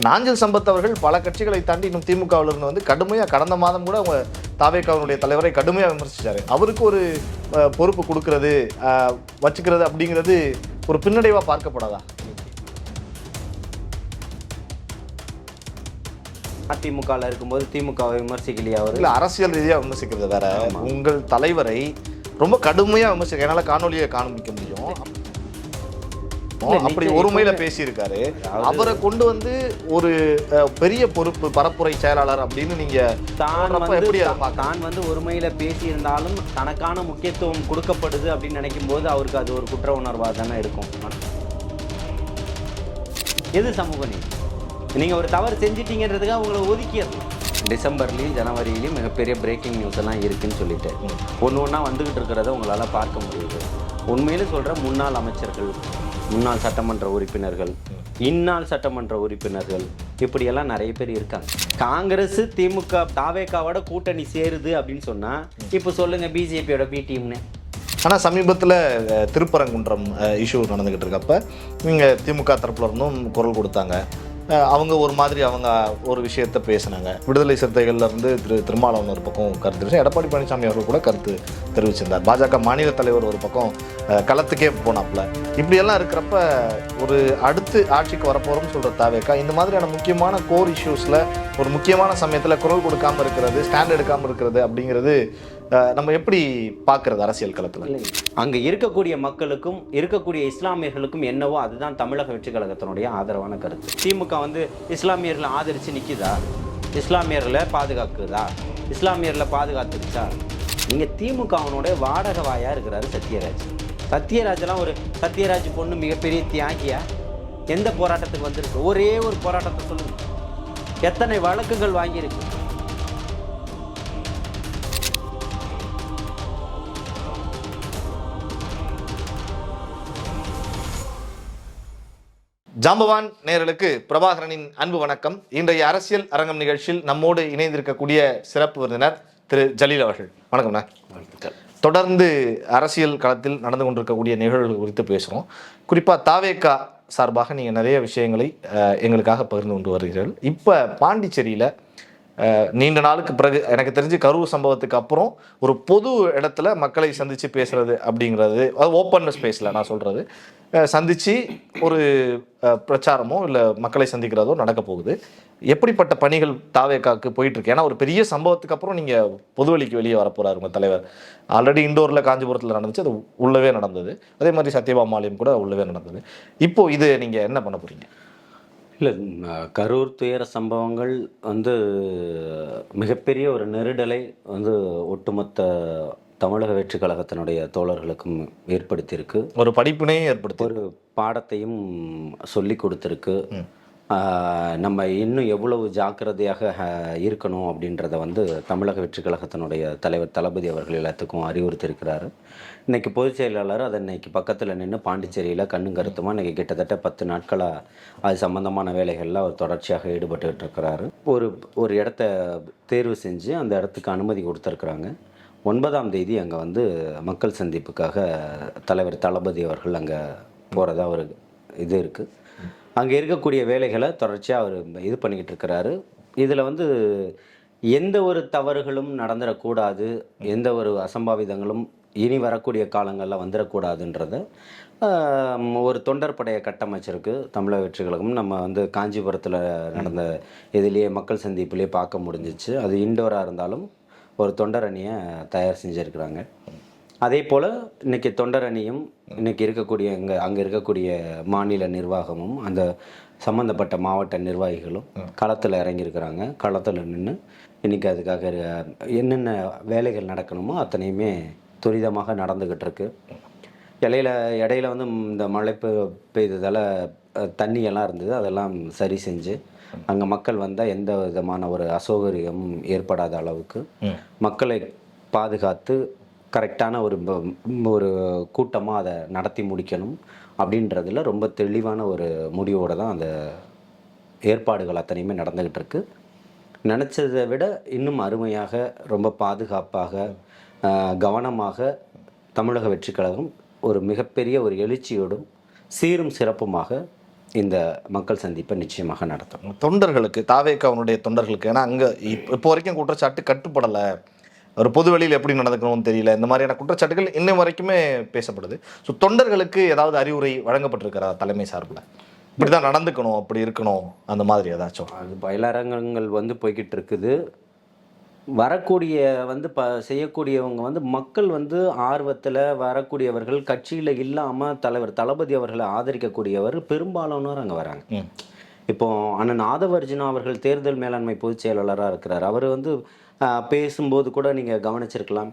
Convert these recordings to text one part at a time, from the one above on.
நாஞ்சில் சம்பத் அவர்கள் பல கட்சிகளை தாண்டி இன்னும் திமுகவிலிருந்து வந்து கடுமையாக கடந்த மாதம் கூட அவங்க தாவேகாவினுடைய தலைவரை கடுமையாக விமர்சிச்சாரு. அவருக்கு ஒரு பொறுப்பு கொடுக்கறது வச்சுக்கிறது அப்படிங்கிறது ஒரு பின்னடைவாக பார்க்கப்படாதா? அதிமுகவில் இருக்கும்போது திமுகவை விமர்சிக்கலையா? அவர் இல்லை, அரசியல் ரீதியாக விமர்சிக்கிறது வேற. உங்கள் தலைவரை ரொம்ப கடுமையாக விமர்சிக்க என்னால் காணொலியை காண்பிக்க முடியும். அப்படி ஒருமையில பேசியிருக்காரு. அவரை கொண்டு வந்து ஒரு பெரிய பொறுப்பு பரப்புரை செயலாளர் அப்படின்னு நீங்க தான் வந்து ஒருமையில பேசியிருந்தாலும் தனக்கான முக்கியத்துவம் கொடுக்கப்படுது அப்படின்னு நினைக்கும் போது அவருக்கு அது ஒரு குற்ற உணர்வா தானே இருக்கும். எது சமூக நீதி? நீங்க ஒரு தவறு செஞ்சிட்டீங்கன்றதுக்காக உங்களை ஒதுக்கியது. டிசம்பர்லேயும் ஜனவரியிலையும் மிகப்பெரிய பிரேக்கிங் நியூஸ் எல்லாம் இருக்குன்னு சொல்லிட்டு ஒன்று ஒன்றா வந்துகிட்டு இருக்கிறத உங்களால் பார்க்க முடியுது. உண்மையில சொல்கிற முன்னாள் அமைச்சர்கள், முன்னாள் சட்டமன்ற உறுப்பினர்கள், இந்நாள் சட்டமன்ற உறுப்பினர்கள் இப்படியெல்லாம் நிறைய பேர் இருக்காங்க. காங்கிரஸ் திமுக தாவேகாவோட கூட்டணி சேருது அப்படின்னு சொன்னால் இப்போ சொல்லுங்கள் பிஜேபியோட பி டீம்னு. ஆனால் சமீபத்தில் திருப்பரங்குன்றம் இஷ்யூ நடந்துக்கிட்டு இருக்கப்ப நீங்கள் திமுக தரப்புல இருந்தும் குரல் கொடுத்தாங்க. அவங்க ஒரு மாதிரி அவங்க ஒரு விஷயத்த பேசினாங்க. விடுதலை சிறுத்தைகள்ல இருந்து திருமாவளவன் ஒரு பக்கம் கருத்து தெரிவிச்சு, எடப்பாடி பழனிசாமி அவர்கள் கூட கருத்து தெரிவிச்சிருந்தார். பாஜக மாநில தலைவர் ஒரு பக்கம் களத்துக்கே போனாப்புல. இப்படியெல்லாம் இருக்கிறப்ப ஒரு அடுத்து ஆட்சிக்கு வரப்போகிறோம்னு சொல்கிற தாவேகா இந்த மாதிரியான முக்கியமான கோர் இஷ்யூஸில் ஒரு முக்கியமான சமயத்தில் குரல் கொடுக்காமல் இருக்கிறது, ஸ்டாண்ட் எடுக்காமல் இருக்கிறது அப்படிங்கிறது நம்ம எப்படி பார்க்கறது அரசியல் களத்தில்? அங்கே இருக்கக்கூடிய மக்களுக்கும் இருக்கக்கூடிய இஸ்லாமியர்களுக்கும் என்னவோ அதுதான் தமிழக வெற்றிக் கழகத்தினுடைய ஆதரவான கருத்து. திமுக வந்து இஸ்லாமியர்களை ஆதரித்து நிற்குதா? இஸ்லாமியர்களை பாதுகாக்குதா? இஸ்லாமியர்களை பாதுகாத்துருச்சா? நீங்கள் திமுக அவனுடைய வாடகை வாயாக இருக்கிறாரு சத்யராஜ். சத்யராஜெல்லாம் ஒரு சத்யராஜ் பொண்ணு மிகப்பெரிய தியாகியா? எந்த போராட்டத்துக்கு வந்திருக்கு? ஒரே ஒரு போராட்டத்தை சொல்லுங்க. எத்தனை வழக்குகள் வாங்கியிருக்கு? ஜாம்பவான் நேயர்களுக்கு பிரபாகரனின் அன்பு வணக்கம். இன்றைய அரசியல் அரங்கம் நிகழ்ச்சியில் நம்மோடு இணைந்திருக்கக்கூடிய சிறப்பு விருந்தினர் திரு ஜலீல் அவர்கள். வணக்கம்ண்ணா. தொடர்ந்து அரசியல் களத்தில் நடந்து கொண்டிருக்கக்கூடிய நிகழ்வுகள் குறித்து பேசுகிறோம். குறிப்பாக தாவேகா சார்பாக நீங்கள் நிறைய விஷயங்களை எங்களுக்காக பகிர்ந்து கொண்டு வருகிறீர்கள். இப்போ பாண்டிச்சேரியில் நீண்ட நாளுக்கு பிறகு எனக்கு தெரிஞ்சு கரூர் சம்பவத்துக்கு அப்புறம் ஒரு பொது இடத்துல மக்களை சந்தித்து பேசுகிறது அப்படிங்கிறது, அது ஓப்பன் ஸ்பேஸில் நான் சொல்கிறது, சந்தித்து ஒரு பிரச்சாரமோ இல்லை மக்களை சந்திக்கிறதோ நடக்க போகுது. எப்படிப்பட்ட பணிகள் தாவேகாவுக்கு போயிட்டுருக்கு? ஏன்னா ஒரு பெரிய சம்பவத்துக்கு அப்புறம் நீங்கள் பொதுவெளிக்கு வெளியே வரப்போகிறார் உங்கள் தலைவர். ஆல்ரெடி இண்டோரில் காஞ்சிபுரத்தில் நடந்துச்சு, அது உள்ளவே நடந்தது. அதே மாதிரி சத்யபாமாலயம் கூட உள்ளவே நடந்தது. இப்போது இது நீங்கள் என்ன பண்ண போகிறீங்க? இல்லை, கரூர் துயர சம்பவங்கள் வந்து மிகப்பெரிய ஒரு நெருடலை வந்து ஒட்டுமொத்த தமிழக வெற்றி கழகத்தினுடைய தோழர்களுக்கும் ஏற்படுத்தியிருக்கு. ஒரு படிப்பினையும் ஏற்படுத்தி, ஒரு பாடத்தையும் சொல்லி கொடுத்துருக்கு. நம்ம இன்னும் எவ்வளவு ஜாக்கிரதையாக இருக்கணும் அப்படின்றத வந்து தமிழக வெற்றி கழகத்தினுடைய தலைவர் தளபதி அவர்கள் எல்லாத்துக்கும் அறிவுறுத்தியிருக்கிறாரு. இன்றைக்கி பொதுச் செயலாளர் அதை இன்றைக்கி பக்கத்தில் நின்று பாண்டிச்சேரியில் கண்ணும் கருத்துமாக இன்றைக்கி கிட்டத்தட்ட 10 நாட்களாக அது சம்மந்தமான வேலைகளில் அவர் தொடர்ச்சியாக ஈடுபட்டுக்கிட்டு இருக்கிறாரு. ஒரு இடத்த தேர்வு செஞ்சு அந்த இடத்துக்கு அனுமதி கொடுத்துருக்குறாங்க. 9ஆம் தேதி அங்கே வந்து மக்கள் சந்திப்புக்காக தலைவர் தளபதி அவர்கள் அங்கே போகிறதா ஒரு இது இருக்குது. அங்கே இருக்கக்கூடிய வேலைகளை தொடர்ச்சியாக அவர் இது பண்ணிக்கிட்டு இருக்கிறாரு. இதில் வந்து எந்த ஒரு தவறுகளும் நடந்துடக்கூடாது, எந்த ஒரு அசம்பாவிதங்களும் இனி வரக்கூடிய காலங்களில் வந்துடக்கூடாதுன்றத ஒரு தொண்டர் படையை கட்டமைச்சிருக்கு தமிழக வெற்றி கழகம். நம்ம வந்து காஞ்சிபுரத்தில் நடந்த இதிலேயே மக்கள் சந்திப்புலேயே பார்க்க முடிஞ்சிச்சு. அது இண்டோராக இருந்தாலும் ஒரு தொண்டர் அணியை தயார் செஞ்சுருக்கிறாங்க. அதே போல் இன்றைக்கி தொண்டர் அணியும் இன்றைக்கி இருக்கக்கூடிய அங்கே இருக்கக்கூடிய மாநில நிர்வாகமும் அந்த சம்மந்தப்பட்ட மாவட்ட நிர்வாகிகளும் களத்தில் இறங்கியிருக்கிறாங்க. களத்தில் நின்று இன்றைக்கி அதுக்காக என்னென்ன வேலைகள் நடக்கணுமோ அத்தனையுமே துரிதமாக நடந்துக்கிட்டு இருக்கு. இடையில வந்து இந்த மழை பெய்ததால் தண்ணியெல்லாம் இருந்தது, அதெல்லாம் சரி செஞ்சு அங்கே மக்கள் வந்தால் எந்த விதமான ஒரு அசௌகரியமும் ஏற்படாத அளவுக்கு மக்களை பாதுகாத்து கரெக்டான ஒரு கூட்டமாக அதை நடத்தி முடிக்கணும் அப்படின்றதுல ரொம்ப தெளிவான ஒரு முடிவோடு தான் அந்த ஏற்பாடுகள் அத்தனையுமே நடந்துக்கிட்டு இருக்கு. நினச்சதை விட இன்னும் அருமையாக, ரொம்ப பாதுகாப்பாக, கவனமாக தமிழக வெற்றி கழகம் ஒரு மிகப்பெரிய ஒரு எழுச்சியோடும் சீரும் சிறப்புமாக இந்த மக்கள் சந்திப்பை நிச்சயமாக நடத்தும். தொண்டர்களுக்கு, தாவேக்காவுடைய தொண்டர்களுக்கு, ஏன்னா அங்கே இப்போ வரைக்கும் குற்றச்சாட்டு கட்டுப்படலை, ஒரு பொது வெளியில் எப்படி நடந்துக்கணும்னு தெரியல, இந்த மாதிரியான குற்றச்சாட்டுகள் இன்னும் வரைக்குமே பேசப்படுது. ஸோ தொண்டர்களுக்கு ஏதாவது அறிவுரை வழங்கப்பட்டிருக்கிறா தலைமை சார்பில், இப்படி தான் நடந்துக்கணும், அப்படி இருக்கணும், அந்த மாதிரி ஏதாச்சும்? அது பயிலரங்கங்கள் வந்து போய்கிட்டு இருக்குது. வரக்கூடிய வந்து செய்யக்கூடியவங்க வந்து மக்கள் வந்து ஆர்வத்தில் வரக்கூடியவர்கள், கட்சியில் இல்லாமல் தலைவர் தளபதி அவர்களை ஆதரிக்கக்கூடியவர் பெரும்பாலானோர் அங்கே வராங்க. இப்போ அண்ணன் ஆதவர்ஜுனா அவர்கள் தேர்தல் மேலாண்மை பொதுச் செயலாளராக இருக்கிறார். அவர் வந்து பேசும்போது கூட நீங்கள் கவனிச்சிருக்கலாம்,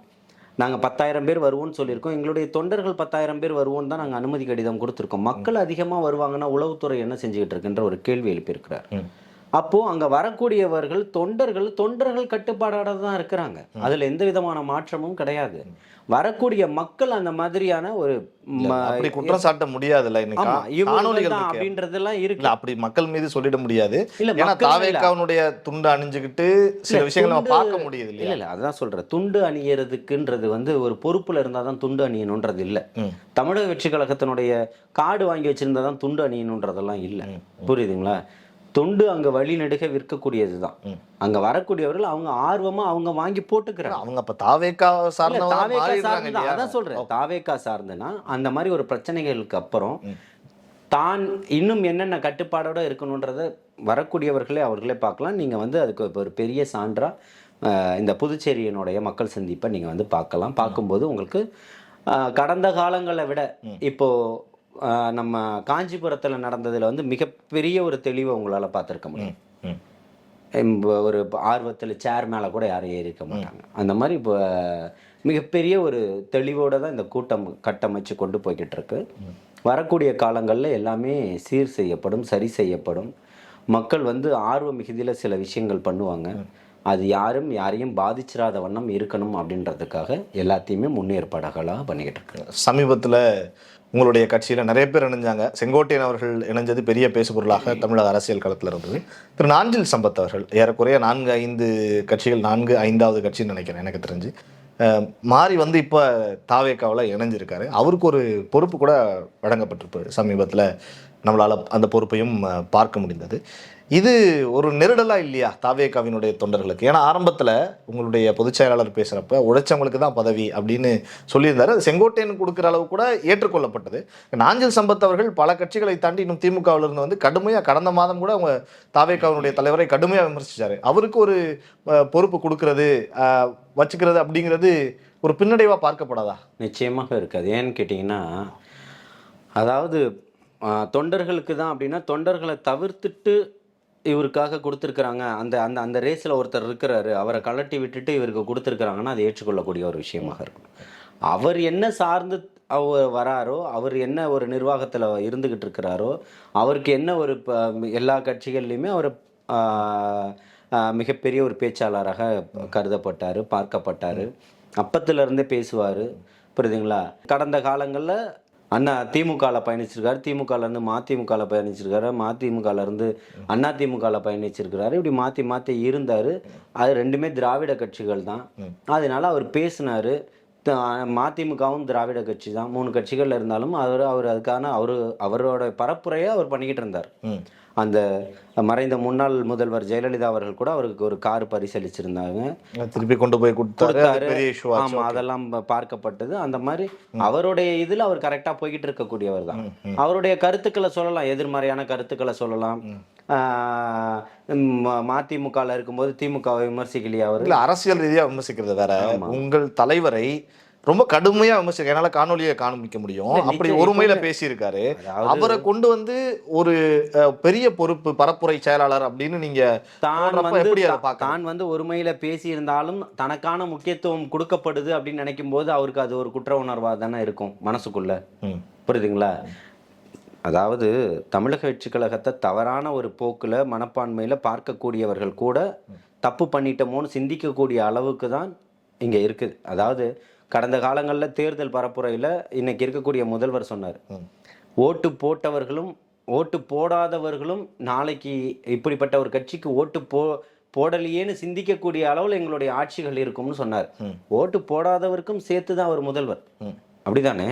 நாங்கள் 10,000 பேர் வருவோம்னு சொல்லியிருக்கோம், எங்களுடைய தொண்டர்கள் 10,000 பேர் வருவோம்னு தான் நாங்கள் அனுமதி கடிதம் கொடுத்துருக்கோம், மக்கள் அதிகமாக வருவாங்கன்னா உளவுத்துறை என்ன செஞ்சுக்கிட்டு இருக்குன்ற ஒரு கேள்வி எழுப்பியிருக்கிறார். அப்போது அங்கே வரக்கூடியவர்கள் தொண்டர்கள் கட்டுப்பாடோட தான் இருக்கிறாங்க, அதில் எந்த விதமான மாற்றமும் கிடையாது. வரக்கூடிய மக்கள் அந்த மாதிரியான ஒரு குற்றம் சாட்ட முடியாதுல்ல, அப்படின்றதெல்லாம் இருக்கு. அப்படி மக்கள் மீது சொல்லிட முடியாது. ஏன்னா தாவேக்காவுடைய துண்டு அணிஞ்சுக்கிட்டு சில விஷயங்கள் நம்ம பார்க்க முடியுது இல்லையா? இல்ல அதான் சொல்றேன், துண்டு அணியறதுக்குன்றது வந்து ஒரு பொறுப்புல இருந்தாதான் துண்டு அணியணுன்றது இல்ல. தமிழக வெற்றி கழகத்தினுடைய கார்டு வாங்கி வச்சிருந்தா தான் துண்டு அணியணுன்றதெல்லாம் இல்ல, புரியுதுங்களா? தொண்டு அங்க வழி நெடுக விற்கக்கூடியதுதான். அங்க வரக்கூடியவர்கள் அவங்க ஆர்வமா அவங்க வாங்கி போட்டுக்கிறாங்க. அவங்க அப்ப தாவேக்கா சார்ந்த, அதான் சொல்றேன், தாவேக்கா சார்ந்தனா அந்த மாதிரி ஒரு பிரச்சனைகளுக்கு அப்புறம் தான் இன்னும் என்னென்ன கட்டுப்பாடோட இருக்கணுன்றத வரக்கூடியவர்களே அவர்களே பார்க்கலாம். நீங்க வந்து அதுக்கு ஒரு பெரிய சான்றா இந்த புதுச்சேரியினுடைய மக்கள் சந்திப்பை நீங்க வந்து பார்க்கலாம். பார்க்கும்போது உங்களுக்கு கடந்த காலங்களை விட இப்போ நம்ம காஞ்சிபுரத்தில் நடந்ததில் வந்து மிகப்பெரிய ஒரு தெளிவை உங்களால் பார்த்துருக்க முடியும். ஒரு ஆர்வத்தில் சேர் மேலே கூட யாரும் ஏறி இருக்க மாட்டாங்க. அந்த மாதிரி இப்போ மிகப்பெரிய ஒரு தெளிவோடு தான் இந்த கூட்டம் கட்டமைச்சு கொண்டு போய்கிட்டு இருக்கு. வரக்கூடிய காலங்களில் எல்லாமே சீர் செய்யப்படும், சரி செய்யப்படும். மக்கள் வந்து ஆர்வ மிகுதியில் சில விஷயங்கள் பண்ணுவாங்க, அது யாரையும் பாதிச்சிடாத வண்ணம் இருக்கணும் அப்படின்றதுக்காக எல்லாத்தையுமே முன்னேற்பாடுகளாக பண்ணிக்கிட்டு இருக்கு. சமீபத்தில் உங்களுடைய கட்சியில் நிறைய பேர் இணைஞ்சாங்க. செங்கோட்டையன் அவர்கள் இணைஞ்சது பெரிய பேசுபொருளாக தமிழக அரசியல் களத்தில் இருந்தது. திரு நாஞ்சில் சம்பத் அவர்கள் ஏறக்குறைய 4-5 கட்சிகள், 4-5வது கட்சின்னு நினைக்கிறேன் எனக்கு தெரிஞ்சு, மாறி வந்து இப்போ தாவேக்காவில் இணைஞ்சிருக்காரு. அவருக்கு ஒரு பொறுப்பு கூட வழங்கப்பட்டிருப்பாரு சமீபத்தில், நம்மளால் அந்த பொறுப்பையும் பார்க்க முடிந்தது. இது ஒரு நெருடலாக இல்லையா தாவேக்காவினுடைய தொண்டர்களுக்கு? ஏன்னா ஆரம்பத்தில் உங்களுடைய பொதுச் செயலாளர் பேசுகிறப்ப உழைச்சவங்களுக்கு தான் பதவி அப்படின்னு சொல்லியிருந்தாரு. அது செங்கோட்டையன் கொடுக்குற அளவு கூட ஏற்றுக்கொள்ளப்பட்டது. நாஞ்சில் சம்பத் அவர்கள் பல கட்சிகளை தாண்டி இன்னும் திமுகவிலிருந்து வந்து கடுமையாக கடந்த மாதம் கூட அவங்க தாவேக்காவினுடைய தலைவரை கடுமையாக விமர்சிச்சாரு. அவருக்கு ஒரு பொறுப்பு கொடுக்கறது, வச்சுக்கிறது அப்படிங்கிறது ஒரு பின்னடைவாக பார்க்கப்படாதா? நிச்சயமாக இருக்காது. ஏன்னு கேட்டிங்கன்னா, அதாவது தொண்டர்களுக்கு தான் அப்படின்னா தொண்டர்களை தவிர்த்துட்டு இவருக்காக கொடுத்துருக்குறாங்க, அந்த அந்த அந்த ரேஸில் ஒருத்தர் இருக்கிறாரு, அவரை கலட்டி விட்டுட்டு இவருக்கு கொடுத்துருக்குறாங்கன்னா அது ஏற்றுக்கொள்ளக்கூடிய ஒரு விஷயமாக இருக்கும். அவர் என்ன சார்ந்து அவர் வராரோ, அவர் என்ன ஒரு நிர்வாகத்தில் இருந்துக்கிட்டு இருக்கிறாரோ, அவருக்கு என்ன ஒரு எல்லா கட்சிகள்லையுமே அவர் மிகப்பெரிய ஒரு பேச்சாளராக கருதப்பட்டார், பார்க்கப்பட்டார். அப்பத்திலிருந்தே பேசுவார், புரியுதுங்களா? கடந்த காலங்களில் அண்ணா திமுகவில் பயணிச்சிருக்காரு, திமுகலேருந்து மதிமுகவில் பயணிச்சிருக்காரு, மதிமுகலேருந்து அண்ணா திமுகவில் பயணிச்சிருக்கிறாரு. இப்படி மாற்றி மாற்றி இருந்தார். அது ரெண்டுமே திராவிட கட்சிகள் தான். அதனால அவர் பேசினார். மதிமுகவும் திராவிட கட்சி தான். 3 கட்சிகள் இருந்தாலும் அவர் அதுக்கான அவரோட பரப்புரையை அவர் பண்ணிக்கிட்டு இருந்தார். அந்த மறைந்த முன்னாள் முதல்வர் ஜெயலலிதா அவர்கள் கூட அவருக்கு ஒரு கார் பரிசளிச்சிருந்தாங்க, திருப்பி கொண்டு போய் கொடுத்தாரு. ஆமா, அதெல்லாம் பார்க்கப்பட்டது. அந்த மாதிரி அவருடைய இதுல அவர் கரெக்டா போய்கிட்டு இருக்கக்கூடியவர் தான். அவருடைய கருத்துக்களை சொல்லலாம், எதிர்மறையான கருத்துக்களை சொல்லலாம். மதிமுகவில் இருக்கும்போது திமுகவை விமர்சிக்கலையா? அவர் அரசியல் ரீதியாக விமர்சிக்கிறது வேற. உங்கள் தலைவரை ரொம்ப கடுமையா விமர்சிக்க என்னால காணொலியை காண்பிக்க முடியும். அப்படி ஒருமையில பேசியிருக்காரு. அவரை கொண்டு வந்து ஒரு பெரிய பொறுப்பு பரப்புரை செயலாளர் அப்படின்னு நீங்க தான் வந்து ஒருமையில பேசி இருந்தாலும் தனக்கான முக்கியத்துவம் கொடுக்கப்படுது அப்படின்னு நினைக்கும் போது அவருக்கு அது ஒரு குற்ற உணர்வா தானே இருக்கும் மனசுக்குள்ள, புரியுதுங்களா? அதாவது தமிழக வெற்றி கழகத்தை தவறான ஒரு போக்குல மனப்பான்மையில பார்க்கக்கூடியவர்கள் கூட தப்பு பண்ணிட்டோமோன்னு சிந்திக்கக்கூடிய அளவுக்கு தான் இங்க இருக்குது. அதாவது கடந்த காலங்களில் தேர்தல் பரப்புரையில் இன்னைக்கு இருக்கக்கூடிய முதல்வர் சொன்னார், ஓட்டு போட்டவர்களும் ஓட்டு போடாதவர்களும் நாளைக்கு இப்படிப்பட்ட ஒரு கட்சிக்கு ஓட்டு போடலையேன்னு சிந்திக்கக்கூடிய அளவில் எங்களுடைய ஆட்சிகள் இருக்கும்னு சொன்னார். ஓட்டு போடாதவருக்கும் சேர்த்து தான் அவர் முதல்வர், அப்படிதானே?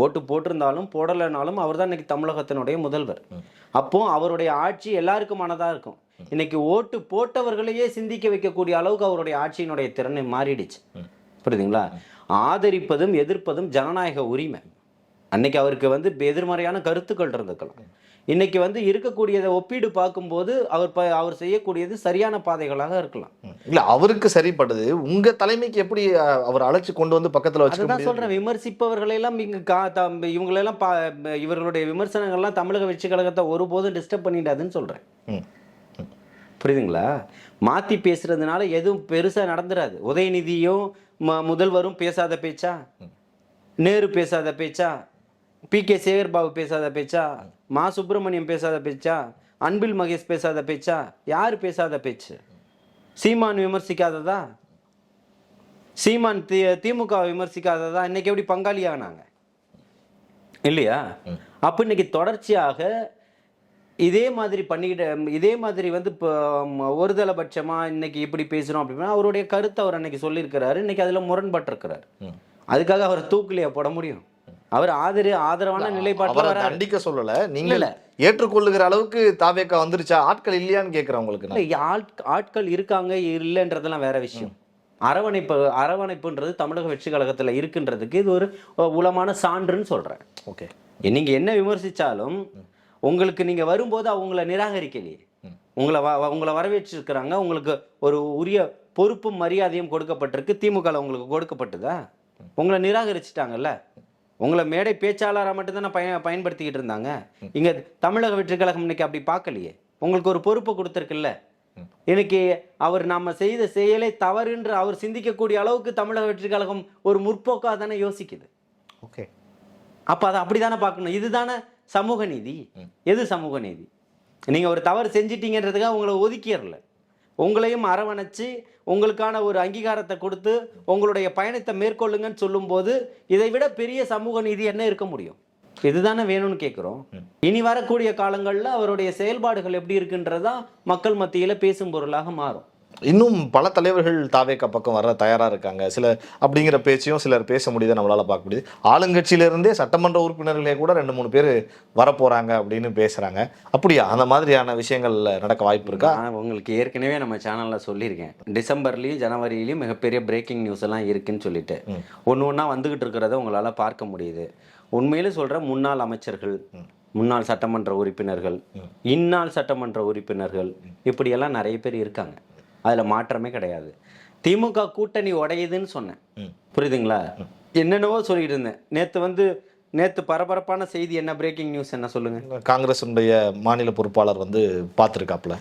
ஓட்டு போட்டிருந்தாலும் போடலைனாலும் அவர் தான் இன்னைக்கு தமிழகத்தினுடைய முதல்வர். அப்போ அவருடைய ஆட்சி எல்லாருக்குமானதா இருக்கும். இன்னைக்கு ஓட்டு போட்டவர்களையே சிந்திக்க வைக்கக்கூடிய அளவுக்கு அவருடைய ஆட்சியினுடைய திறனை மாறிடுச்சு. புரியுதுங்களா? ஆதரிப்பதும் எதிர்ப்பதும் ஜனநாயக உரிமை. அன்னைக்கு அவருக்கு வந்து எதிர்மறையான கருத்துக்கள் இருந்துக்கலாம். இன்னைக்கு வந்து இருக்கக்கூடியதை ஒப்பீடு பார்க்கும்போது அவர் செய்யக்கூடியது சரியான பாதைகளாக இருக்கலாம். இல்ல அவருக்கு சரிப்படுது, உங்க தலைமைக்கு எப்படி அவர் அழைச்சு கொண்டு வந்து பக்கத்துல வச்சுக்க அதுதான் முடியும்? சொல்றேன், விமர்சிப்பவர்களை எல்லாம் இவங்களெல்லாம் இவர்களுடைய விமர்சனங்கள்லாம் தமிழக வெற்றி கழகத்தை ஒருபோதும் டிஸ்டர்ப் பண்ணிடாதுன்னு சொல்றேன். ம். புரியுதுங்களா? மாத்தி பேசுறதுனால எதுவும் பெருசா நடந்துராது. உதயநிதியும் முதல்வரும் பேசாத பேச்சா? நேரு பேசாத பேச்சா? பி.கே. சேகர் பாபு பேசாத பேச்சா? மா சுப்பிரமணியம் பேசாத பேச்சா? அன்பில் மகேஷ் பேசாத பேச்சா? யார் பேசாத பேச்சு? சீமான் விமர்சிக்காததா? சீமான் திமுக விமர்சிக்காததா? இன்னைக்கு எப்படி பங்காளியானாங்க இல்லையா? அப்ப இன்னைக்கு தொடர்ச்சியாக இதே மாதிரி பண்ணிக்கிட்டு, இதே மாதிரி வந்து இப்போ ஒருதலைபட்சமா இன்னைக்கு இப்படி பேசுறோம் அப்படின்னா அவருடைய கருத்தை அவர் அன்னைக்கு சொல்லியிருக்கிறாரு. இன்னைக்கு அதுல முரண்பட்டிருக்கிறாரு. அதுக்காக அவரை தூக்கிலையா போட முடியும்? அவர் ஆதரவான நிலைப்பாட்டில் தண்டிக்க சொல்லல, நீங்க ஏற்றுக்கொள்ளுகிற அளவுக்கு தாவேக்கா வந்துருச்சா? ஆட்கள் இல்லையான்னு கேட்கிறேன் உங்களுக்கு. ஆட்கள் இருக்காங்க இல்லைன்றதெல்லாம் வேற விஷயம். அரவணைப்புன்றது தமிழக வெற்றி கழகத்துல இருக்குன்றதுக்கு இது ஒரு உளமான சான்றுன்னு சொல்றேன். ஓகே, நீங்க என்ன விமர்சிச்சாலும் உங்களுக்கு நீங்க வரும்போது அவங்கள நிராகரிக்கலையே, உங்களை வரவேற்றிருக்கிறாங்க. உங்களுக்கு ஒரு உரிய பொறுப்பும் மரியாதையும் கொடுக்கப்பட்டிருக்கு. திமுக உங்களுக்கு கொடுக்கப்பட்டதா? உங்களை நிராகரிச்சுட்டாங்கல்ல. உங்களை மேடை பேச்சாளராக மட்டும்தானே பயன்படுத்திக்கிட்டு இருந்தாங்க. இங்க தமிழக வெற்றி கழகம் இன்னைக்கு அப்படி பார்க்கலையே. உங்களுக்கு ஒரு பொறுப்பை கொடுத்துருக்குல்ல. இன்னைக்கு அவர் நாம செய்த செயலை தவறுன்று அவர் சிந்திக்கக்கூடிய அளவுக்கு தமிழக வெற்றி கழகம் ஒரு முற்போக்காக தானே யோசிக்குது. ஓகே, அப்ப அதை அப்படித்தானே பார்க்கணும். இதுதானே சமூக நீதி. எது சமூக நீதி? நீங்க ஒரு தவறு செஞ்சிட்டீங்கன்றதுக்காக உங்களை ஒதுக்கிடல, உங்களையும் அரவணைச்சு உங்களுக்கான ஒரு அங்கீகாரத்தை கொடுத்து உங்களுடைய பயணத்தை மேற்கொள்ளுங்கன்னு சொல்லும்போது இதை விட பெரிய சமூக நீதி என்ன இருக்க முடியும்? இதுதானே வேணும்னு கேட்குறோம். இனி வரக்கூடிய காலங்களில் அவருடைய செயல்பாடுகள் எப்படி இருக்குன்றதா மக்கள் மத்தியில் பேசும் பொருளாக மாறும். இன்னும் பல தலைவர்கள் தாவேக்கா பக்கம் வர தயாரா இருக்காங்க. சில அப்படிங்கிற பேச்சையும் சிலர் பேச முடியுது, நம்மளால பார்க்க முடியுது. ஆளுங்கட்சியிலிருந்தே சட்டமன்ற உறுப்பினர்களே கூட 2-3 பேர் வரப்போறாங்க அப்படின்னு பேசுறாங்க. அப்படியா? அந்த மாதிரியான விஷயங்கள் நடக்க வாய்ப்பு இருக்கா? நான் உங்களுக்கு ஏற்கனவே நம்ம சேனல்ல சொல்லியிருக்கேன். டிசம்பர்லயும் ஜனவரியிலையும் மிகப்பெரிய பிரேக்கிங் நியூஸ் எல்லாம் இருக்குன்னு சொல்லிட்டு ஒன்று ஒன்றா வந்துகிட்டு இருக்கிறத உங்களால பார்க்க முடியுது. உண்மையிலே சொல்ற முன்னாள் அமைச்சர்கள், முன்னாள் சட்டமன்ற உறுப்பினர்கள், இந்நாள் சட்டமன்ற உறுப்பினர்கள், இப்படியெல்லாம் நிறைய பேர் இருக்காங்க. அதில் மாற்றமே கிடையாது. திமுக கூட்டணி உடையுதுன்னு சொன்னேன், புரியுதுங்களா? என்னென்னவோ சொல்லிட்டு இருந்தேன். நேற்று பரபரப்பான செய்தி என்ன, பிரேக்கிங் நியூஸ் என்ன சொல்லுங்க? காங்கிரஸ் மாநில பொறுப்பாளர் வந்து பார்த்துருக்காப்புல.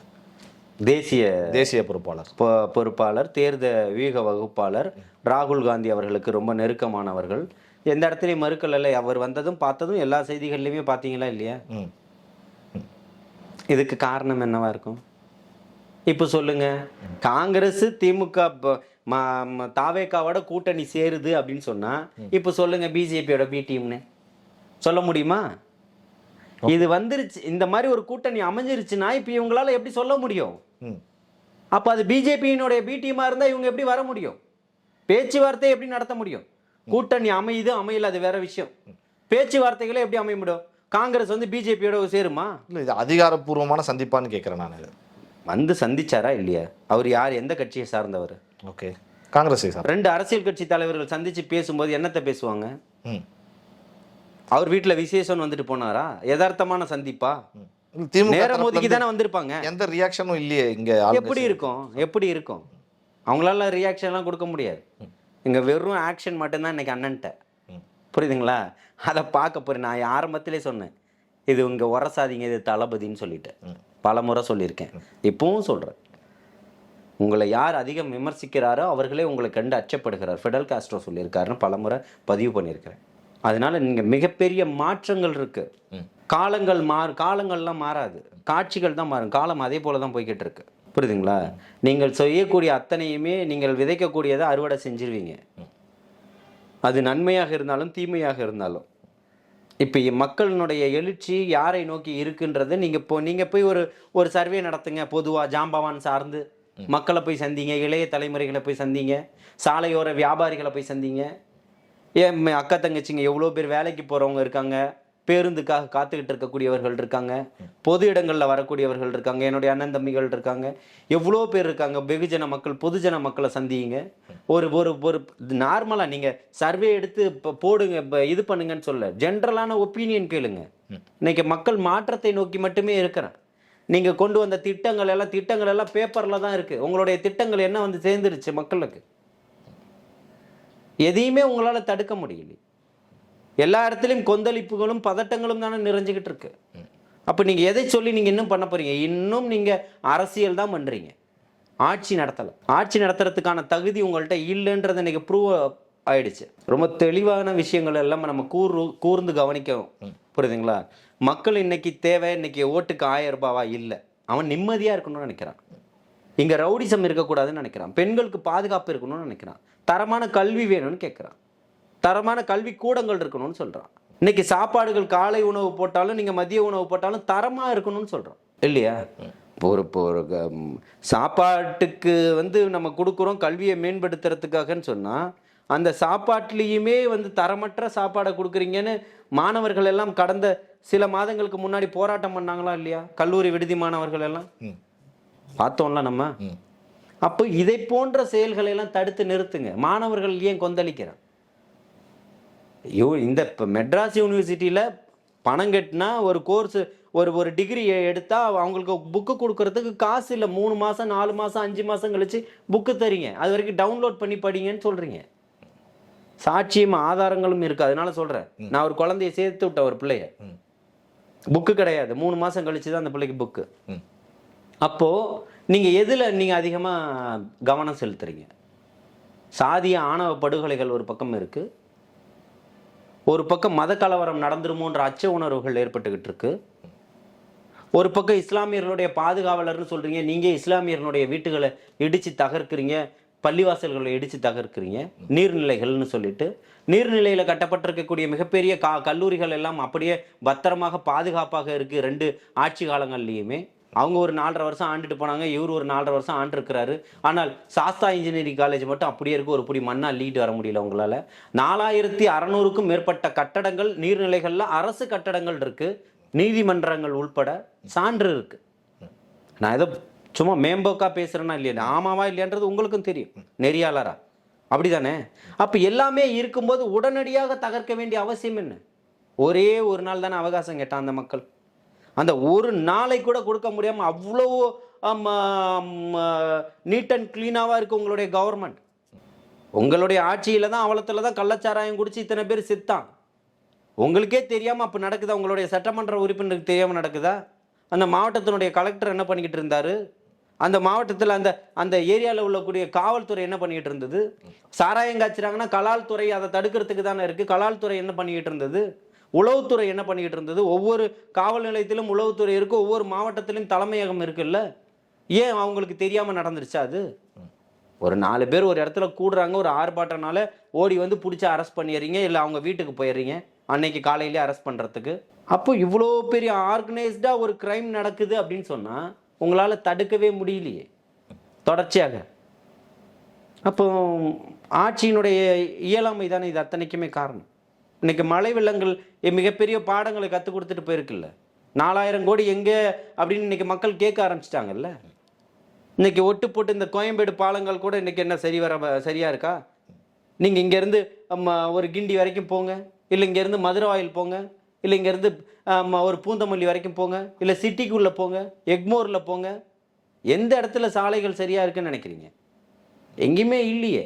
தேசிய பொறுப்பாளர், தேர்தல் வியூக வகுப்பாளர் ராகுல் காந்தி அவர்களுக்கு ரொம்ப நெருக்கமானவர்கள். எந்த இடத்துலையும் மறுக்கல. அவர் வந்ததும் பார்த்ததும் எல்லா செய்திகள்லையுமே பார்த்தீங்களா இல்லையா? இதுக்கு காரணம் என்னவா இருக்கும்? இப்போ சொல்லுங்க. காங்கிரஸ் திமுக தாவேக்காவோட கூட்டணி சேருது அப்படின்னு சொன்னா இப்போ சொல்லுங்க, பிஜேபியோட பி டீம்னு சொல்ல முடியுமா? இது வந்துருச்சு. இந்த மாதிரி ஒரு கூட்டணி அமைஞ்சிருச்சுன்னா இப்போ இவங்களால எப்படி சொல்ல முடியும்? அப்போ அது பிஜேபியினுடைய பி டீமா இருந்தா இவங்க எப்படி வர முடியும்? பேச்சுவார்த்தை எப்படி நடத்த முடியும்? கூட்டணி அமையுது அமையல அது வேற விஷயம். பேச்சுவார்த்தைகளே எப்படி அமைய முடியும்? காங்கிரஸ் வந்து பிஜேபியோட சேருமா? இல்லை, இது அதிகாரப்பூர்வமான சந்திப்பான்னு கேட்குறேன் நான். வந்து சந்திச்சாரா இல்லையா? அவர் யார், எந்த கட்சியை சார்ந்தவர்? ஓகே, காங்கிரஸ். 2 அரசியல் கட்சி தலைவர்கள் சந்திச்சு பேசும்போது என்னத்தை பேசுவாங்க? அவர் வீட்டில் விசேஷம் வந்துட்டு போனாரா? யதார்த்தமான சந்திப்பா? நேரம் ஒதுக்கி தானே வந்திருப்பாங்க. எந்த ரியாக்ஷனும் இல்லையே இங்க. எப்படி இருக்கும்? அவங்களால ரியாக்ஷன்லாம் கொடுக்க முடியாது. இங்க வெறும் ஆக்ஷன் மட்டும்தான் இன்னைக்கு அண்ணன்ட்ட. புரியுதுங்களா? அதை பார்க்க போறேன். நான் ஆரம்பத்திலே சொன்னேன், இது இங்க உரசாதீங்க, இது தளபதின்னு சொல்லிட்டேன். பல முறை சொல்லியிருக்கேன், இப்பவும் சொல்றேன். உங்களை யார் அதிகம் விமர்சிக்கிறாரோ அவர்களே உங்களை கண்டு அச்சப்படுகிறார். ஃபிடல் காஸ்ட்ரோ சொல்லியிருக்காருன்னு பல முறை பதிவு பண்ணியிருக்கிறேன். அதனால நீங்க மிகப்பெரிய மாற்றங்கள் இருக்கு. காலங்கள்லாம் மாறாது, காட்சிகள் தான் மாறும். காலம் அதே போல தான் போய்கிட்டு இருக்கு. புரியுதுங்களா? நீங்கள் செய்யக்கூடிய அத்தனையுமே நீங்கள் விதைக்கக்கூடியதை அறுவடை செஞ்சிருவீங்க. அது நன்மையாக இருந்தாலும் தீமையாக இருந்தாலும். இப்போ மக்களினுடைய எழுச்சி யாரை நோக்கி இருக்குன்றது நீங்கள் போய் ஒரு சர்வே நடத்துங்க. பொதுவாக ஜாம்பவான் சார்ந்து மக்களை போய் சந்திங்க, இளைய தலைமுறைகளை போய் சந்திங்க, சாலையோர வியாபாரிகளை போய் சந்திங்க. என் அக்கா தங்கச்சிங்க எவ்வளோ பேர் வேலைக்கு போகிறவங்க இருக்காங்க, பேருந்துக்காக காத்துக்கிட்டு இருக்கக்கூடியவர்கள் இருக்காங்க, பொது இடங்களில் வரக்கூடியவர்கள் இருக்காங்க, என்னுடைய அண்ணன் தம்பிகள் இருக்காங்க, எவ்வளோ பேர் இருக்காங்க. வெகுஜன மக்கள், பொதுஜன மக்களை சந்திங்க. ஒரு ஒரு ஒரு நார்மலாக நீங்கள் சர்வே எடுத்து இப்போ போடுங்க, இப்போ இது பண்ணுங்கன்னு சொல்ல, ஜென்ரலான ஒப்பீனியன் கேளுங்க. இன்னைக்கு மக்கள் மாற்றத்தை நோக்கி மட்டுமே இருக்கிறேன். நீங்கள் கொண்டு வந்த திட்டங்கள் எல்லாம் பேப்பரில் தான் இருக்குது. உங்களுடைய திட்டங்கள் என்ன வந்து சேர்ந்துருச்சு மக்களுக்கு? எதையுமே உங்களால் தடுக்க முடியல. எல்லா இடத்துலையும் கொந்தளிப்புகளும் பதட்டங்களும் தானே நிறைஞ்சிக்கிட்டு இருக்கு. அப்போ நீங்கள் எதை சொல்லி நீங்கள் இன்னும் பண்ண போறீங்க? இன்னும் நீங்கள் அரசியல் தான் பண்ணுறீங்க, ஆட்சி நடத்தலை. ஆட்சி நடத்துறதுக்கான தகுதி உங்கள்கிட்ட இல்லைன்றது இன்னைக்கு ப்ரூவ் ஆயிடுச்சு. ரொம்ப தெளிவான விஷயங்கள் எல்லாம் நம்ம கூர்ந்து கவனிக்கணும். புரியுதுங்களா? மக்கள் இன்னைக்கு தேவை, இன்னைக்கு ஓட்டுக்கு 1000 ரூபாவா இல்லை, அவன் நிம்மதியாக இருக்கணும்னு நினைக்கிறான். இங்கே ரவுடிசம் இருக்கக்கூடாதுன்னு நினைக்கிறான். பெண்களுக்கு பாதுகாப்பு இருக்கணும்னு நினைக்கிறான். தரமான கல்வி வேணும்னு கேட்குறான். தரமான கல்வி கூடங்கள் இருக்கணும்னு சொல்கிறான். இன்னைக்கு சாப்பாடுகள் காலை உணவு போட்டாலும் நீங்கள் மதிய உணவு போட்டாலும் தரமாக இருக்கணும்னு சொல்கிறோம் இல்லையா? ஒரு சாப்பாட்டுக்கு வந்து நம்ம கொடுக்குறோம் கல்வியை மேம்படுத்துறதுக்காகன்னு சொன்னால், அந்த சாப்பாட்டுலேயுமே வந்து தரமற்ற சாப்பாடை கொடுக்குறீங்கன்னு மாணவர்கள் எல்லாம் கடந்த சில மாதங்களுக்கு முன்னாடி போராட்டம் பண்ணாங்களா இல்லையா? கல்லூரி விடுதி மாணவர்கள் எல்லாம் பார்த்தோம்ல நம்ம. அப்போ இதை போன்ற செயல்களை எல்லாம் தடுத்து நிறுத்துங்க. மாணவர்கள் ஏன் கொந்தளிக்கிறான்? இந்த இப்போ மெட்ராஸ் யூனிவர்சிட்டியில் பணம் கட்டினா ஒரு கோர்ஸ், ஒரு டிகிரி எடுத்தால் அவங்களுக்கு புக்கு கொடுக்கறதுக்கு காசு இல்லை. 3 மாதம் 4 மாதம் 5 மாதம் கழிச்சு புக்கு தரீங்க. அது வரைக்கும் டவுன்லோட் பண்ணி படிங்கன்னு சொல்கிறீங்க. சாட்சியம் ஆதாரங்களும் இருக்குது. அதனால சொல்கிறேன், நான் ஒரு குழந்தைய சேர்த்து விட்டேன், ஒரு பிள்ளைய, புக்கு கிடையாது, 3 மாதம் கழிச்சு தான் அந்த பிள்ளைக்கு புக்கு. அப்போது நீங்கள் எதில் நீங்கள் அதிகமாக கவனம் செலுத்துறீங்க? சாதிய ஆணவ படுகொலைகள் ஒரு பக்கம் இருக்குது, ஒரு பக்கம் மத கலவரம் நடந்துருமோன்ற அச்ச உணர்வுகள் ஏற்பட்டுக்கிட்டு இருக்கு, ஒரு பக்கம் இஸ்லாமியர்களுடைய பாதுகாவலர்னு சொல்கிறீங்க, நீங்கள் இஸ்லாமியர்களுடைய வீட்டுகளை இடித்து தகர்க்கிறீங்க, பள்ளிவாசல்களை இடித்து தகர்க்கிறீங்க, நீர்நிலைகள்னு சொல்லிட்டு. நீர்நிலையில் கட்டப்பட்டிருக்கக்கூடிய மிகப்பெரிய கல்லூரிகள் எல்லாம் அப்படியே பத்திரமாக பாதுகாப்பாக இருக்குது 2 ஆட்சி காலங்கள்லேயுமே. அவங்க ஒரு 4.5 வருஷம் ஆண்டுட்டு போனாங்க, இவர் ஒரு 4.5 வருஷம் ஆண்டிருக்கிறாரு. ஆனால் சாஸ்தா இன்ஜினியரிங் காலேஜ் மட்டும் அப்படியே இருக்குது, ஒரு புடி மண்ணாக அள்ளிட்டு வர முடியல உங்களால். 4600க்கும் மேற்பட்ட கட்டடங்கள் நீர்நிலைகளில் அரசு கட்டடங்கள் இருக்குது, நீதிமன்றங்கள் உள்பட சான்று இருக்குது. நான் ஏதோ சும்மா மேம்போக்கா பேசுகிறேன்னா இல்லையா, ஆமாவா இல்லையான்றது உங்களுக்கும் தெரியும் நெறியாளரா, அப்படி தானே? அப்போ எல்லாமே இருக்கும்போது உடனடியாக தகர்க்க வேண்டிய அவசியம் என்ன? ஒரே ஒரு நாள் தானே அவகாசம் கேட்டான் அந்த மக்கள். அந்த ஒரு நாளை கூட கொடுக்க முடியாமல் அவ்வளோ நீட் அண்ட் க்ளீனாவாக இருக்குது உங்களுடைய கவர்மெண்ட். உங்களுடைய ஆட்சியில் தான் அவலத்தில் தான் கள்ளச்சாராயம் குடிச்சு இத்தனை பேர் செத்தான். உங்களுக்கே தெரியாமல் அப்போ நடக்குதா? உங்களுடைய சட்டமன்ற உறுப்பினருக்கு தெரியாமல் நடக்குதா? அந்த மாவட்டத்தினுடைய கலெக்டர் என்ன பண்ணிக்கிட்டு இருந்தார்? அந்த மாவட்டத்தில் அந்த ஏரியாவில் உள்ளக்கூடிய காவல்துறை என்ன பண்ணிக்கிட்டு இருந்தது? சாராயம் காய்ச்சிறாங்கன்னா கலால் துறை அதை தடுக்கிறதுக்கு தானே இருக்குது. கலால் துறை என்ன பண்ணிக்கிட்டு இருந்தது? உளவுத்துறை என்ன பண்ணிக்கிட்டு இருந்தது? ஒவ்வொரு காவல் நிலையத்திலும் உளவுத்துறை இருக்குது, ஒவ்வொரு மாவட்டத்திலும் தலைமையகம் இருக்குல்ல. ஏன் அவங்களுக்கு தெரியாமல் நடந்துருச்சா? அது ஒரு 4 பேர் ஒரு இடத்துல கூடுறாங்க, ஒரு ஆர்ப்பாட்டனால ஓடி வந்து பிடிச்சி அரெஸ்ட் பண்ணிடுறீங்க, இல்லை அவங்க வீட்டுக்கு போயிடுறீங்க அன்னைக்கு காலையிலே அரெஸ்ட் பண்ணுறதுக்கு. அப்போ இவ்வளோ பெரிய ஆர்கனைஸ்டாக ஒரு க்ரைம் நடக்குது அப்படின்னு சொன்னால் உங்களால் தடுக்கவே முடியலையே தொடர்ச்சியாக. அப்போ ஆட்சியினுடைய இயலாமை தானே இது அத்தனைக்குமே காரணம். இன்னைக்கு மழை வெள்ளங்கள் மிகப்பெரிய பாடங்களை கற்றுக் கொடுத்துட்டு போயிருக்குல்ல. 4000 கோடி எங்கே அப்படின்னு இன்னைக்கு மக்கள் கேட்க ஆரம்பிச்சிட்டாங்கல்ல. இன்னைக்கு ஒட்டு போட்டு இந்த கோயம்பேடு பாலங்கள் கூட இன்னைக்கு என்ன சரியா இருக்கா? நீங்கள் இங்கேருந்து ஒரு கிண்டி வரைக்கும் போங்க, இல்லை இங்கேருந்து மதுரவாயில் போங்க, இல்லை இங்கேருந்து ஒரு பூந்தமல்லி வரைக்கும் போங்க, இல்லை சிட்டிக்குள்ளே போங்க, எக்மோரில் போங்க, எந்த இடத்துல சாலைகள் சரியாக இருக்குன்னு நினைக்கிறீங்க? எங்கேயுமே இல்லையே.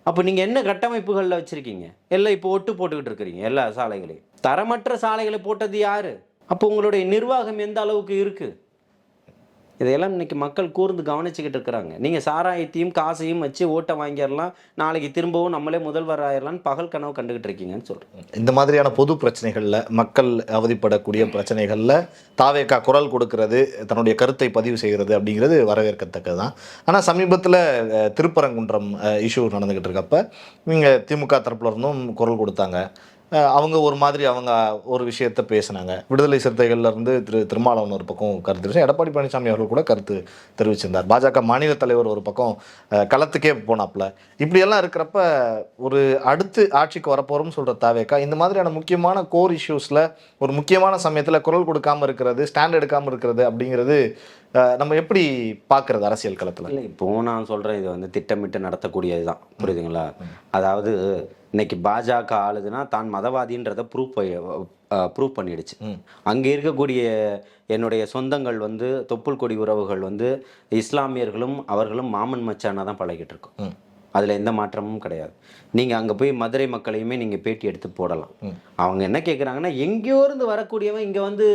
அப்போ நீங்கள் என்ன கட்டமைப்புகளில் வச்சுருக்கீங்க? எல்லாம் இப்போ ஒட்டு போட்டுக்கிட்டு இருக்கிறீங்க எல்லா சாலைகளையும். தரமற்ற சாலைகளை போட்டது யார்? அப்போ உங்களுடைய நிர்வாகம் எந்த அளவுக்கு இருக்குது? இதையெல்லாம் இன்னைக்கு மக்கள் கூர்ந்து கவனிச்சுக்கிட்டு இருக்கிறாங்க. நீங்கள் சாராயத்தையும் காசையும் வச்சு ஓட்டை வாங்கிடலாம், நாளைக்கு திரும்பவும் நம்மளே முதல்வர் ஆயிடலான்னு பகல் கனவு கண்டுகிட்டு இருக்கீங்கன்னு சொல்கிறேன். இந்த மாதிரியான பொது பிரச்சனைகளில், மக்கள் அவதிப்படக்கூடிய பிரச்சனைகளில் தாவேகா குரல் கொடுக்கறது, தன்னுடைய கருத்தை பதிவு செய்கிறது அப்படிங்கிறது வரவேற்கத்தக்கது தான். ஆனால் சமீபத்தில் திருப்பரங்குன்றம் இஷ்யூ நடந்துக்கிட்டு இருக்கப்ப நீங்கள் திமுக தரப்புல இருந்தும் குரல் கொடுத்தாங்க. அவங்க ஒரு மாதிரி அவங்க ஒரு விஷயத்த பேசினாங்க. விடுதலை சிறுத்தைகள்ல இருந்து திருமாவளவன் ஒரு பக்கம் கருத்து தெரிவிச்சு, எடப்பாடி பழனிசாமி அவர்கள் கூட கருத்து தெரிவிச்சிருந்தார். பாஜக மாநில தலைவர் ஒரு பக்கம் களத்துக்கே போனாப்ல. இப்படியெல்லாம் இருக்கிறப்ப ஒரு அடுத்து ஆட்சிக்கு வரப்போறோம்னு சொல்ற தாவேக்கா இந்த மாதிரியான முக்கியமான கோர் இஷ்யூஸ்ல ஒரு முக்கியமான சமயத்தில் குரல் கொடுக்காம இருக்கிறது, ஸ்டாண்ட் எடுக்காம இருக்கிறது அப்படிங்கிறது நம்ம எப்படி பார்க்கறது அரசியல் களத்தில்? இல்லை, இப்போ நான் சொல்கிறேன், இது வந்து திட்டமிட்டு நடத்தக்கூடியது தான். புரியுதுங்களா? அதாவது இன்னைக்கு பாஜக ஆளுதுன்னா தான் மதவாதின்றதை ப்ரூவ் பண்ணிடுச்சு. அங்கே இருக்கக்கூடிய என்னுடைய சொந்தங்கள் வந்து தொப்புள் கொடி உறவுகள் வந்து இஸ்லாமியர்களும் அவர்களும் மாமன் மச்சானா தான் பழகிட்டு இருக்கோம். அதில் எந்த மாற்றமும் கிடையாது. நீங்கள் அங்கே போய் மதுரை மக்களையுமே நீங்கள் பேட்டி எடுத்து போடலாம். அவங்க என்ன கேட்குறாங்கன்னா, எங்கேயோ இருந்து வரக்கூடியவன் இங்கே வந்து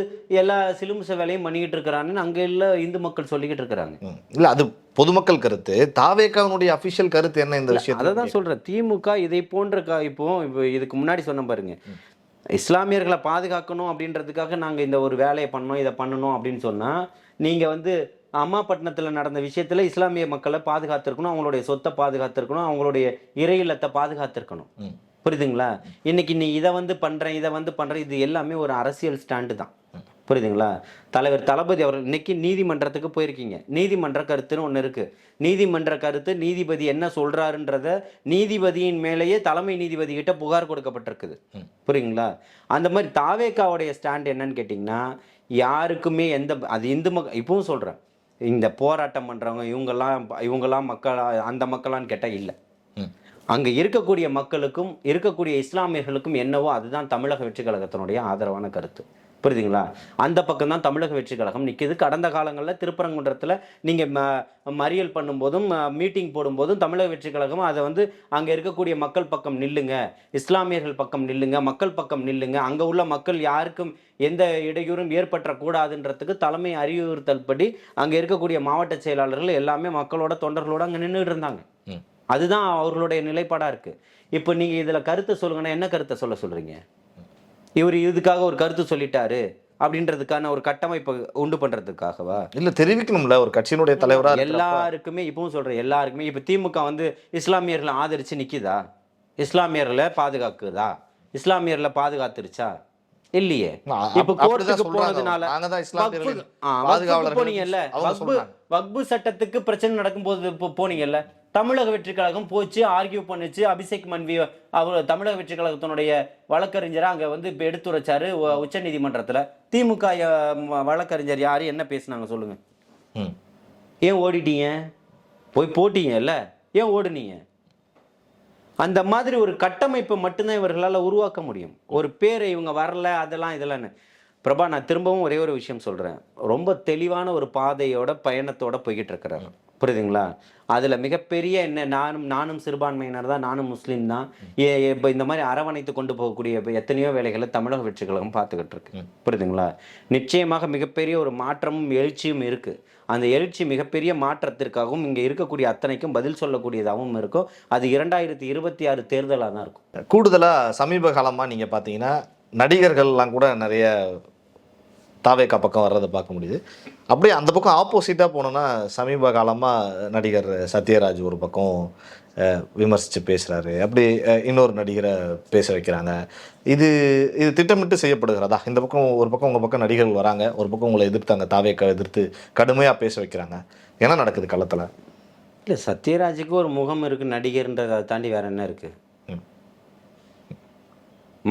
எல்லா சிலுமிச வேலையும் பண்ணிக்கிட்டு இருக்கிறான்னு அங்கே இல்லை இந்து மக்கள் சொல்லிக்கிட்டு இருக்கிறாங்க. இல்லை, அது பொதுமக்கள் கருத்து. தாவேக்காவுடைய அஃபிஷியல் கருத்து என்ன இந்த விஷயம்? அதை தான் சொல்கிறேன். திமுக இதை போன்ற இப்போ இதுக்கு முன்னாடி சொன்ன பாருங்க, இஸ்லாமியர்களை பாதுகாக்கணும் அப்படின்றதுக்காக நாங்கள் இந்த ஒரு வேலையை பண்ணோம், இதை பண்ணணும் அப்படின்னு சொன்னால், நீங்கள் வந்து அம்மாப்பட்டினத்தில் நடந்த விஷயத்தில் இஸ்லாமிய மக்களை பாதுகாத்திருக்கணும், அவங்களுடைய சொத்தை பாதுகாத்திருக்கணும், அவங்களுடைய இறை இல்லத்தை பாதுகாத்திருக்கணும். புரியுதுங்களா? இன்னைக்கு நீ இதை வந்து பண்ணுறேன், இது எல்லாமே ஒரு அரசியல் ஸ்டாண்டு தான். புரியுதுங்களா? தலைவர் தளபதி அவர்கள் இன்னைக்கு நீதிமன்றத்துக்கு போயிருக்கீங்க. நீதிமன்ற கருத்துன்னு ஒன்று இருக்குது. நீதிமன்ற கருத்து நீதிபதி என்ன சொல்கிறாருன்றத நீதிபதியின் மேலேயே தலைமை நீதிபதி கிட்ட புகார் கொடுக்கப்பட்டிருக்குது. புரியுங்களா? அந்த மாதிரி தாவேக்காவுடைய ஸ்டாண்ட் என்னன்னு கேட்டிங்கன்னா, யாருக்குமே அது இந்து இப்பவும் சொல்கிறேன், இந்த போராட்டம் பண்ணுறவங்க இவங்கெல்லாம் மக்கள், அந்த மக்களான்னு கேட்டால் இல்லை. அங்கே இருக்கக்கூடிய மக்களுக்கும் இருக்கக்கூடிய இஸ்லாமியர்களுக்கும் என்னவோ அதுதான் தமிழக வெற்றி கழகத்தினுடைய ஆதரவான கருத்து. புரியுதுங்களா? அந்த பக்கம் தான் தமிழக வெற்றி கழகம் நிற்கிது. கடந்த காலங்களில் திருப்பரங்குன்றத்தில் நீங்கள் மறியல் பண்ணும்போதும் மீட்டிங் போடும்போதும் தமிழக வெற்றி கழகம் அதை வந்து அங்கே இருக்கக்கூடிய மக்கள் பக்கம் நில்லுங்க, இஸ்லாமியர்கள் பக்கம் நில்லுங்க, மக்கள் பக்கம் நில்லுங்க, அங்கே உள்ள மக்கள் யாருக்கும் எந்த இடையூறும் ஏற்பட்டக்கூடாதுன்றதுக்கு தலைமை அறிவுறுத்தல் படி அங்கே இருக்கக்கூடிய மாவட்ட செயலாளர்கள் எல்லாமே மக்களோட தொண்டர்களோட அங்கே நின்றுட்டு இருந்தாங்க. அதுதான் அவர்களுடைய நிலைப்பாடாக இருக்குது. இப்போ நீங்கள் இதில் கருத்தை சொல்லுங்கன்னா என்ன கருத்தை சொல்கிறீங்க? இவர் இதுக்காக ஒரு கருத்து சொல்லிட்டாரு அப்படின்றதுக்கான ஒரு கட்டமைப்பை உண்டு பண்றதுக்காகவா? இல்ல, தெரிவிக்கணும்ல ஒரு கட்சியினுடைய தலைவரா எல்லாருக்குமே. இப்பவும் சொல்றேன், எல்லாருக்குமே இப்ப திமுக வந்து இஸ்லாமியர்களை ஆதரிச்சு நிக்குதா? இஸ்லாமியர்களை பாதுகாக்குதா? இஸ்லாமியர்களை பாதுகாத்துருச்சா? இல்லையே. இப்ப கோர்ட்டுக்கு போனதுனால போனீங்கல்ல, வக்பு சட்டத்துக்கு பிரச்சனை நடக்கும்போது போனீங்கல்ல, தமிழக வெற்றி கழகம் போச்சு, ஆர்கியூ பண்ணிச்சு. அபிஷேக் மன்வி அவர் தமிழக வெற்றி கழகத்தினுடைய வழக்கறிஞரை அங்கே வந்து இப்போ எடுத்துரைச்சாரு உச்ச நீதிமன்றத்தில். திமுக வழக்கறிஞர் யார் என்ன பேசுனாங்க சொல்லுங்க? ஏன் ஓடிட்டீங்க? போய் போட்டீங்கல்ல, ஏன் ஓடுனீங்க? அந்த மாதிரி ஒரு கட்டமைப்பை மட்டும்தான் இவர்களால் உருவாக்க முடியும். ஒரு பேரை இவங்க வரல அதெல்லாம் இதெல்லாம். பிரபா, நான் திரும்பவும் ஒரே ஒரு விஷயம் சொல்கிறேன். ரொம்ப தெளிவான ஒரு பாதையோட பயணத்தோட போய்கிட்டு இருக்கிறாரு. புரியுதுங்களா? அதில் மிகப்பெரிய நானும் சிறுபான்மையினர் தான், நானும் முஸ்லீம் தான். இப்போ இந்த மாதிரி அரவணைத்து கொண்டு போகக்கூடிய எத்தனையோ வேலைகளை தமிழக வெற்றி கழகம் பார்த்துக்கிட்டு இருக்கு. புரியுதுங்களா? நிச்சயமாக மிகப்பெரிய ஒரு மாற்றமும் எழுச்சியும் இருக்குது. அந்த எழுச்சி மிகப்பெரிய மாற்றத்திற்காகவும் இங்கே இருக்கக்கூடிய அத்தனைக்கும் பதில் சொல்லக்கூடியதாகவும் இருக்கும். அது 2026 தேர்தலாக தான் இருக்கும். கூடுதலாக சமீப காலமாக நீங்கள் பார்த்தீங்கன்னா நடிகர்கள்லாம் கூட நிறைய தாவேக்கா பக்கம் வர்றதை பார்க்க முடியுது. அப்படியே அந்த பக்கம் ஆப்போசிட்டாக போனோன்னா சமீப காலமாக நடிகர் சத்யராஜ் ஒரு பக்கம் விமர்சித்து பேசுகிறாரு, அப்படி இன்னொரு நடிகரை பேச வைக்கிறாங்க. இது திட்டமிட்டு செய்யப்படுகிறதா? இந்த பக்கம் ஒரு பக்கம் உங்கள் பக்கம் நடிகர்கள் வராங்க, ஒரு பக்கம் உங்களை எதிர்த்தாங்க, தாவேக்கா எதிர்த்து கடுமையாக பேச வைக்கிறாங்க. என்ன நடக்குது களத்தில்? இல்லை, சத்யராஜுக்கு ஒரு முகம் இருக்குது, நடிகர்ன்றதை தாண்டி வேறு என்ன இருக்குது?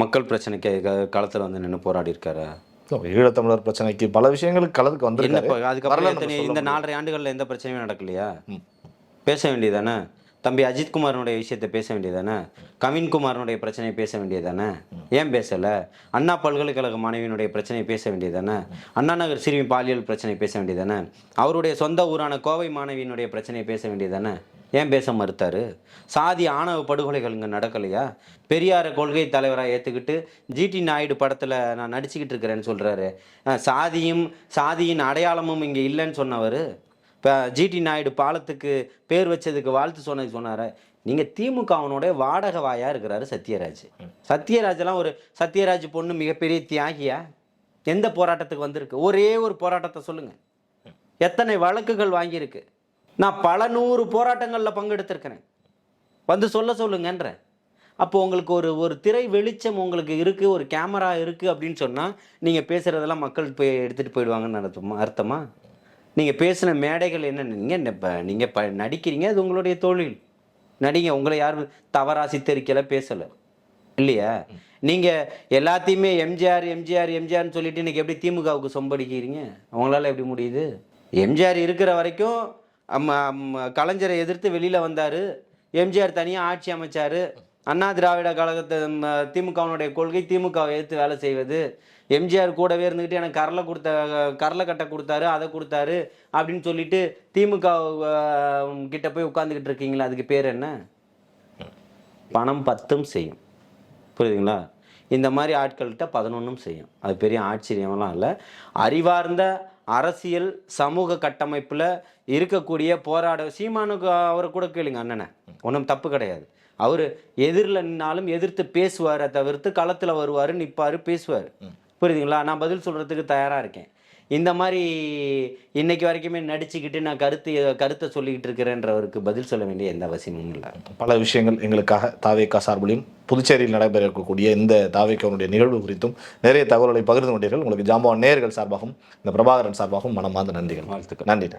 மக்கள் பிரச்சனைக்கு களத்தில் வந்து நின்று போராடி இருக்காரு. ஈழத்தமிழர் பிரச்சனைக்கு பல விஷயங்களுக்கு களத்துக்கு வந்து அதுக்கப்புறம் இந்த 4.5 ஆண்டுகளில் எந்த பிரச்சனையும் நடக்கலையா? பேச வேண்டியதானே? தம்பி அஜித்குமாரனுடைய விஷயத்தை பேச வேண்டியதானே? கவின்குமாரனுடைய பிரச்சனையை பேச வேண்டியதானே? ஏன் பேசலை? அண்ணா பல்கலைக்கழக மாணவியினுடைய பிரச்சனையை பேச வேண்டியதானே? அண்ணா நகர் சிறுமி பாலியல் பிரச்சனையை பேச வேண்டியதானே? அவருடைய சொந்த ஊரான கோவை மாணவியினுடைய பிரச்சனையை பேச வேண்டியதானே? ஏன் பேச மறுத்தாரு? சாதி ஆணவ படுகொலைகள் இங்கே நடக்கலையா? பெரியார கொள்கை தலைவராக ஏற்றுக்கிட்டு ஜிடி நாயுடு படத்தில் நான் நடிச்சுக்கிட்டு இருக்கிறேன்னு சொல்கிறாரு. சாதியின் அடையாளமும் இங்கே இல்லைன்னு சொன்னவர். இப்போ ஜிடி நாயுடு பாலத்துக்கு பேர் வச்சதுக்கு வாழ்த்து சொன்னார். நீங்கள் திமுகவனுடைய வாடகை வாயாக இருக்கிறாரு சத்யராஜ். சத்யராஜெல்லாம் ஒரு சத்யராஜ் பொண்ணு மிகப்பெரிய தியாகியா? எந்த போராட்டத்துக்கு வந்திருக்கு? ஒரே ஒரு போராட்டத்தை சொல்லுங்கள். எத்தனை வழக்குகள் வாங்கியிருக்கு? நான் பல 100 போராட்டங்களில் பங்கெடுத்திருக்கிறேன். வந்து சொல்லுங்கன்ற. அப்போ உங்களுக்கு ஒரு திரை வெளிச்சம் உங்களுக்கு இருக்குது, ஒரு கேமரா இருக்குது அப்படின்னு சொன்னால் நீங்கள் பேசுகிறதெல்லாம் மக்கள் போய் எடுத்துகிட்டு போயிடுவாங்கன்னு அர்த்தமா? நீங்கள் பேசின மேடைகள் என்னென்ன, நீங்கள் நடிக்கிறீங்க, அது உங்களுடைய தொழில். நடிங்க, உங்களை யாரும் தவறாக சித்தரிக்கலை, பேசலை இல்லையா? நீங்கள் எல்லாத்தையுமே எம்ஜிஆர் எம்ஜிஆர் எம்ஜிஆர்னு சொல்லிட்டு இன்றைக்கி எப்படி திமுகவுக்கு சொம்படிக்கிறீங்க? அவங்களால எப்படி முடியுது? எம்ஜிஆர் இருக்கிற வரைக்கும் கலைஞரை எதிர்த்து வெளியில் வந்தார். எம்ஜிஆர் தனியாக ஆட்சி அமைச்சார். அண்ணா திராவிட கழகத்தை திமுகவினுடைய கொள்கை திமுகவை எதிர்த்து வேலை செய்வது. எம்ஜிஆர் கூடவே இருந்துக்கிட்டு எனக்கு கரலை கட்டை கொடுத்தாரு, அதை கொடுத்தாரு அப்படின்னு சொல்லிட்டு திமுக கிட்ட போய் உட்காந்துக்கிட்டு இருக்கீங்களா? அதுக்கு பேர் என்ன? பணம் 10ம் செய்யும். புரியுதுங்களா? இந்த மாதிரி ஆட்கள்கிட்ட 11ம் செய்யும். அது பெரிய ஆச்சரியமெல்லாம் இல்லை. அறிவார்ந்த அரசியல் சமூக கட்டமைப்பில் இருக்கக்கூடிய சீமானுக்கு அவரை கூட கேளுங்க, அண்ணனை, ஒன்றும் தப்பு கிடையாது. அவர் எதிரில் நின்னாலும் எதிர்த்து பேசுவாரை தவிர்த்து களத்தில் வருவார், நிற்பார், பேசுவார். புரியுதுங்களா? நான் பதில் சொல்கிறதுக்கு தயாராக இருக்கேன். இந்த மாதிரி இன்னைக்கு வரைக்குமே நடிச்சுக்கிட்டு நான் கருத்தை சொல்லிக்கிட்டு இருக்கிறேன்றவருக்கு பதில் சொல்ல வேண்டிய எந்த அவசியமும் இல்லை. பல விஷயங்கள் எங்களுக்காக தாவேகா சார்பிலையும் புதுச்சேரியில் நடைபெற இருக்கக்கூடிய இந்த தாவேகாவுடைய நிகழ்வு குறித்தும் நிறைய தகவல்களை பகிர்ந்து கொண்டீர்கள். உங்களுக்கு ஜாம்பவான் நேயர்கள் சார்பாகவும் இந்த பிரபாகரன் சார்பாகவும் மனமார்ந்த நன்றிகள். வாழ்த்துக்கள். நன்றி.